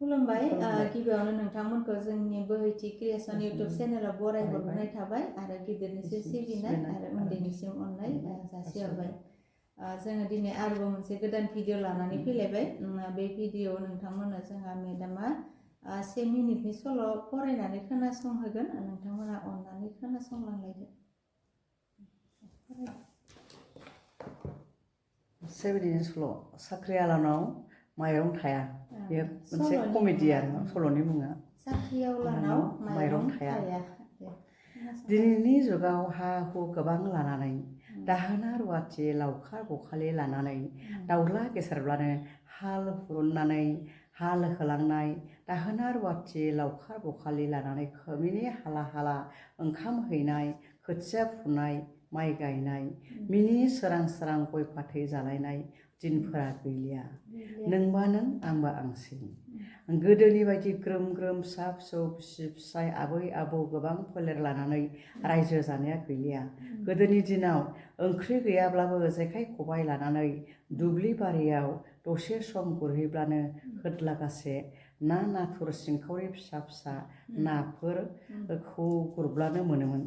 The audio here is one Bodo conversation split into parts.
खुलुमबाय गिबियावनो नोंथांमोनखौ जोंनि बोहैथि क्रिएशन इउट्युब चेनेलाव बरायहरनाय थाबाय आरो गिदिरनिसिम सिबिनाय आरो उन्दैनिसिम अननाय जासिहरबाय। जोङो दिनै आरोबाव मोनसे गोदान भिडिअ लानानै फैलायबाय। बे भिडिअ नोंथांमोननो जोंहा मेडामा 1 मिनिटनि सल' फरायनानै खोनासंहोगोन। नोंथांमोना अननानै खोनासंलांलायदो। 1 मिनिटनि सल' साख्रिआवलानाव माइरं थाया। बेयो मोनसे कमेडि आरो सल'नि मुङा साख्रिआवलानाव माइरं थाया। दिनैनि जुगाव हा हु गोबां लानानै दाहोना रुवाथि लावखार बखालि लानानै दाउला गेसेरब्लानो हाल हुरुननानै हाल होलांनाय दाहोना रुवाथि लावखार बखालि लानानै खोमिनि हाला हाला ओंखाम हैनाय खोथिया फुनाय माइ गायनाय मिनि सोरां सोरां गय फाथै जालायनाय दिनफोरा गैलिया। नोंबा नों आंबा आंसै। गोदोनि बायदि ग्रोम ग्रोम फिसा फिसौ बिसि फिसाय आबै आबौ गोबां फोलेर लानानै रायजो जानाया गैलिया। गोदोनि दिनाव ओंख्रि गैयाब्लाबो जेखाइ खबाइ लानानै दुब्लि बारियाव दसे सम गुरहैब्लानो होदलागासे ना नाथुर सिंखावरि फिसा फिसा नाफोरखौ गुरब्लानो मोनोमोन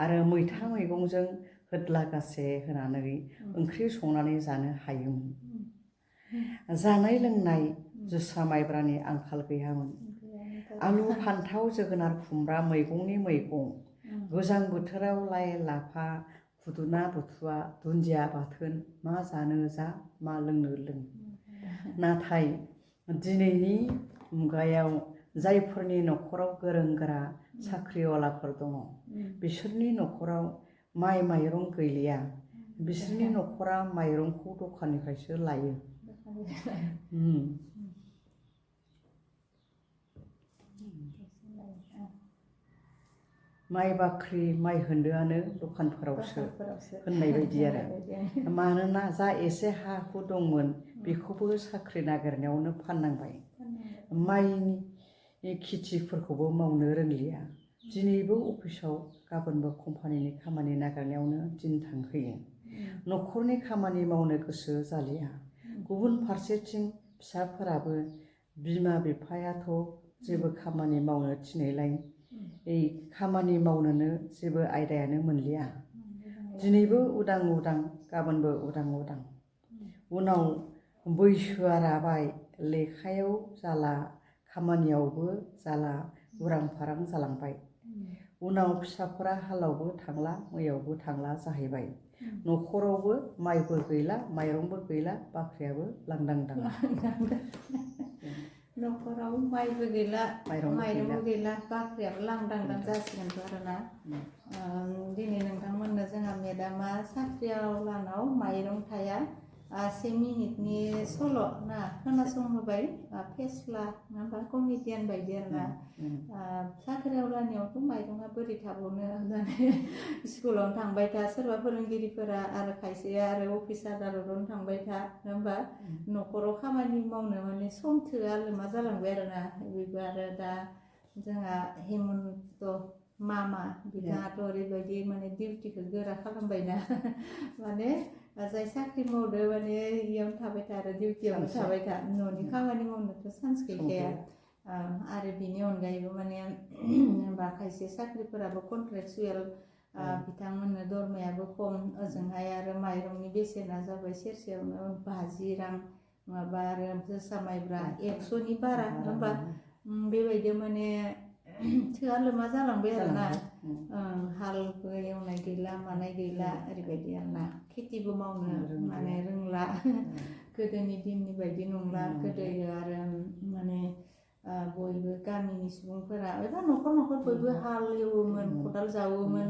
आरो मैथा मैगंजों होदलागासे होनानै ओंख्रि संनानै जानो हायोमोन। जानाय लोंनाय जोसा माइब्रानि आंखाल गैयामोन। आलु फान्थाव जोगोनार खुमब्रा मैगंनि मैगं गोजां बोथोराव लाइ लाफा खुदुना बुथुवा दुन्दिया बाथोन मा जानो जा मा लोंनो लों। नाथाय दिनैनि मुगायाव जायफोरनि न'खराव गोरों गोरा साख्रिआवलाफोर दङ बिसोरनि न'खराव माइ माइरं गैलिया। बिसोरनि न'खरा माइरंखौ दखाननिफ्रायसो लायो। माइ बाख्रि माइ होन्दोआनो दखानफोरावसो होननाय बायदि आरो। मानोना जा एसे हा हु दंमोन बेखौबो साख्रि नागिरनायावनो फाननांबाय। माइनि खेथिफोरखौबो मावनो रोंलिया। दिनैबो अफिसाव गाबोनबो कम्पानिनि खामानि नागिरनायावनो दिन थांहोयो। न'खरनि खामानि मावनो गोसो जालिया। गुबुन फारसेथिं फिसाफोराबो बिमा बिफायाथ' जेबो खामानि मावनो थिनैलाय खामानि मावनोनो जेबो आयदायानो मोनलिया। दिनैबो उदां उदां गाबोनबो उदां उदां। उनाव बैसोआ राबाय लेखायाव जाला खामानियावबो जाला उरां फारां जालांबाय। उनाव फिसाफोरा हालावबो थांला मैयावबो थांला जाहैबाय। न'खरावबो माइबो गैला माइरंबो गैला बाख्रियाबो लांदां दां। न'खराव माइबो गैला माइरंबो गैला बाख्रियाबो लांदां दां जासिगोनथ' आरोना। दिनै नोंथांमोननो जोंहा मेडामा साख्रिआवलानाव माइरं थाया 1 मिनिटनि सल' ना खोनासंहोबाय। फेस्ला नङा होमबा कमेडियान बायदि आरोना। साख्रिआवलानियावथ' माइरङा बोरै थाबावनो होननानै स्कुलावनो थांबाय था सोरबा फोरोंगिरिफोरा आरो खायसेया आरो अफिस आदालतावनो थांबाय था नङा होमबा। न'खराव खामानि मावनो माने सम थोआ लोमा जालांबाय आरोना। बेबो आरो दा जोंहा हेमन्त मामा बिथाङाथ' ओरैबायदि माने डिउटिखौ गोरा खालामबायना माने जाय साख्रि मावदो माने इयावनो थाबाय था आरो डिउटियावनो थाबाय था न'नि खामानि मावनोथ' चान्स गैखाया। आरो बिनि अनगायैबो माने बा खायसे साख्रिफोराबो कन्ट्रेक्टसुयेल बिथांमोननो दरमायाबो खम ओजोंहाय आरो माइरंनि बेसेना जाबाय सेरसेयावनो 50 रां नङाबा आरो जोसा माइब्रा 100नि बारा नङा होमबा। बेबायदि माने थोआ लोमा जालांबाय आरोना। हालबो एवनाय गैला मानाय गैला ओरैबायदि आरोना। खेथिबो मावनो माने रोंला गोदोनि दिननि बायदि नंला। गोदो आरो माने बयबो गामिनि सुबुंफोरा एबा न'खर न'खर बयबो हाल एवोमोन खदाल जावोमोन।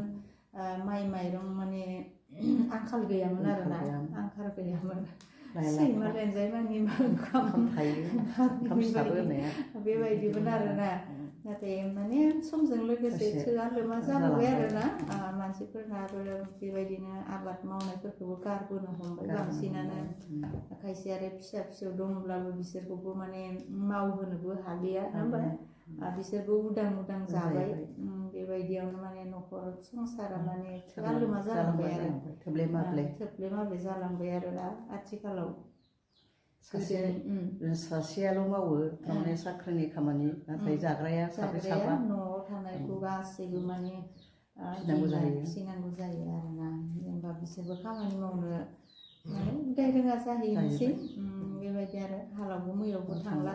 माइ माइरं माने आंखाल गैयामोन आरोना आंखाल गैयामोन। सैमा लेनजाय मानि ओंखाम बेबायदिमोन आरोना। नाथाय माने समजों लोगोसे थोआ लोमा जाबोबाय आरोना। मानसिफोरनाबो बेबायदिनो आबाद मावनायफोरखौबो गारबोनो हमबाय बांसिनानो। खायसे आरो फिसा फिसौ दङब्लाबो बिसोरखौबो माने मावहोनोबो हालिया नङा होमबा। बिसोरबो उदां उदां जाबाय। बेबायदियावनो माने न'खर संसारा माने थोआ लोमा जालांबाय आरो थोब्ले माब्ले जालांबाय आरो आथिखालाव। सासेयाल' मावो थारमाने साख्रिनि खामानि नाथाय जाग्राया साब्रै साबा न'आव थानायखौ गासैबो माने फिसिनांगौ जायो आरोना जेनेबा बिसोरबो खामानि मावनो माने उदाय रोङा जाहैनोसै बेबायदि आरो हालावबो मैयावबो थांला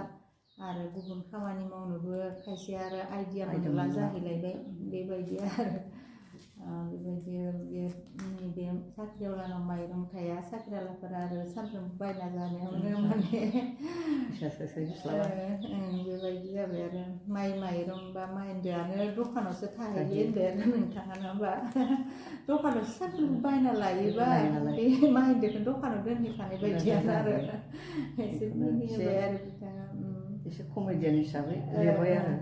आरो गुबुन खामानि मावनोबो खायसे आरो आइडिया मोनला जाहैलायबाय बेबायदि आरो बेबायदि बे साख्रियावलानाव माइरं थाया साख्रियावलाफोरा आरो सानफ्रोमबो बायना जानायावनो माने बेबायदि जाबाय आरो माइरं बा माइरंआनो दखानावसो थाहैयो होनदो आरो नोंथाङा नङा होमबा दखानावसो सानफ्रोमबो बायना लायोबा बे माइरंखौ दखानाव दोनहैखानाय बायदियानो आरो एसे मिनिहोबाय आरो बिथाङा एसे कमेडियान हिसाबै लिरबाय आरो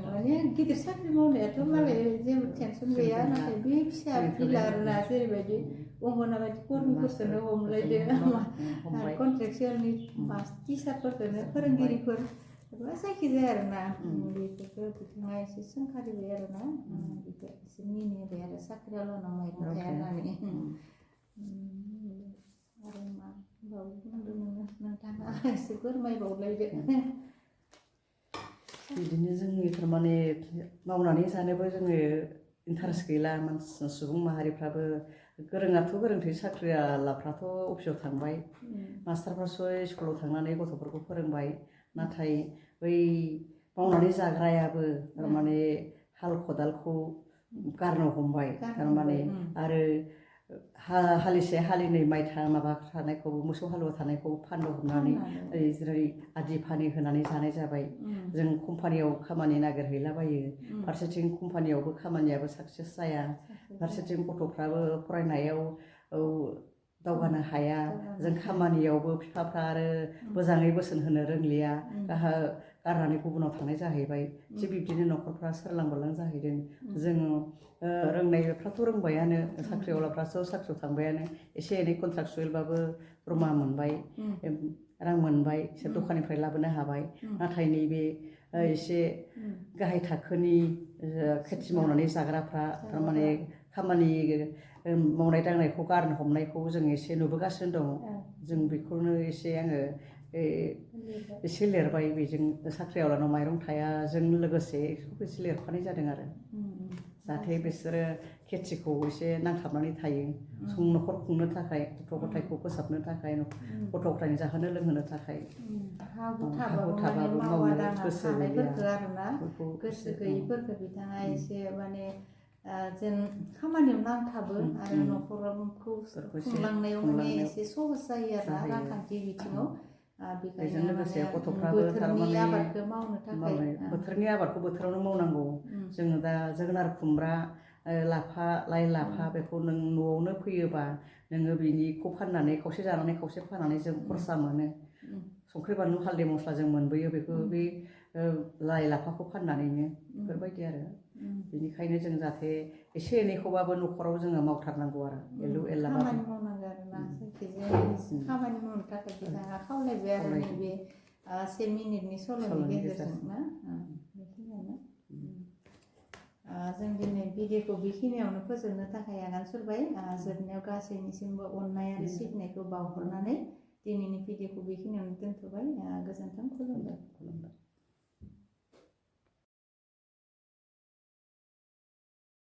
माने गिदिर साख्रि मावनायाथ' मालाय जेबो टेनसन गैया नाथाय बे फिसा फिला आरोना जेरैबायदि अंगनाबादि कर्मिफोरखौनो हमलायदो कन्ट्रेक्सुवेलनि टिचारफोरखौनो फोरोंगिरिफोर जायखिजाया आरोना बेफोरखौ बिथाङा एसे सोंखारिबाय आरोना बेखौ एसे मिनिहोबाय आरो साख्रियावलानाव माइरं थाया होननानै आरो मा बुंदोंमोन नोंथाङा एसे फोरमायबावलायदो बिदिनो जोंनि थारमाने मावनानै जानोबो जोङो इन्टारेस्ट गैला सुबुं माहारिफ्राबो गोरोङाथ' गोरोंथै साख्रियालाफ्राथ' अफिसाव थांबाय मास्टारफ्रासो स्कुलाव थांनानै गथ'फोरखौ फोरोंबाय नाथाय बै मावनानै जाग्रायाबो थारमाने हाल खदालखौ गारनो हमबाय थारमाने आरो हालिसे हालिनै माइ माबा थानायखौबो मोसौ हालुवा थानायखौ फाननो हमनानै जेरै आदि फानि होनानै जानाय जाबाय जों कम्पानियाव खामानि नागिरहैलाबायो फारसेथिं कम्पानियावबो खामानियाबो साक्सेस जाया फारसेथिं गथ'फ्राबो फरायनायाव दावगानो हाया जों खामानियावबो बिफाफ्रा आरो मोजाङै बोसोन होनो रोंलिया गारनानै गुबुनाव थांनाय जाहैबाय थिग बिब्दिनो न'खरफ्रा सोरलां बारलां जाहैदों जों रोंनायफ्राथ' रोंबायानो साख्रियावलाफ्रासो साख्रियाव थांबायानो एसे एनै कन्ट्राक्टसुवेलबाबो दरमा मोनबाय रां मोनबाय बिसोर दखाननिफ्राय लाबोनो हाबाय नाथाय नैबे एसे गाहाय थाखोनि खेथि मावनानै जाग्राफ्रा थारमाने खामानि मावनाय दांनायखौ गारनो हमनायखौ जों एसे नुबोगासिनो दं जों बेखौनो एसे आङो एसे लिरबाय बेजों साख्रियावलानाव माइरं थायाजों लोगोसे बेखौबो एसे लिरफानाय जादों आरो जाहाथे बिसोरो खेथिखौ एसे नांथाबनानै थायो न'खर खुंनो थाखाय गथ' गथायखौ फोसाबनो थाखाय गथ' गथायनि जाहोनो लोंहोनो थाखाय हा हु थाबाबो मावा दाङा थानायफोरखौ आरोना गोसो गैयिफोरखौ बिथाङा एसे माने जेन खामानियाव नांथाबो आरो न'खरखौ खुंलांनायाव माने एसे सहस जायो आरोना रांखान्थि बिथिङाव बेजों लोगोसे गथ'फ्राबो थारमाने बोथोरनि आबादखौ बोथोरावनो मावनांगौ जोङो दा जोगोनार खुमब्रा लाफा लाइ लाफा बेखौ नों न'आवनो फैयोबा नोङो बिनिखौ फाननानै खावसे जानानै खावसे फाननानै जों खरसा मोनो संख्रि बानलु हाल्दै मस्ला जों मोनबोयो बेखौ बे लाइ लाफाखौ फाननानैनो बेफोरबायदि आरो बेनिखायनो जों जाहाथे एसे एनैखौबाबो न'खराव जोङो मावथारनांगौ आरो एलु एनलाबाबो खामानि मावनांगौ आरोना जायखिजाया खामानि मावनो थाखाय बिथाङा खावलायबाय आरो नैबे 1 मिनिटनि सल'नि गेजेरजों ना बेखिनियानो जों दिनै भिडिअखौ बेखिनियावनो फोजोबनो थाखाय आगान सुरबाय जोबनायाव गासैनिसिमबो अननाय आरो सिबिनायखौ बावहरनानै दिनैनि भिडिअखौ बेखिनियावनो दोनथ'बाय गोजोन्थों खुलुमबाय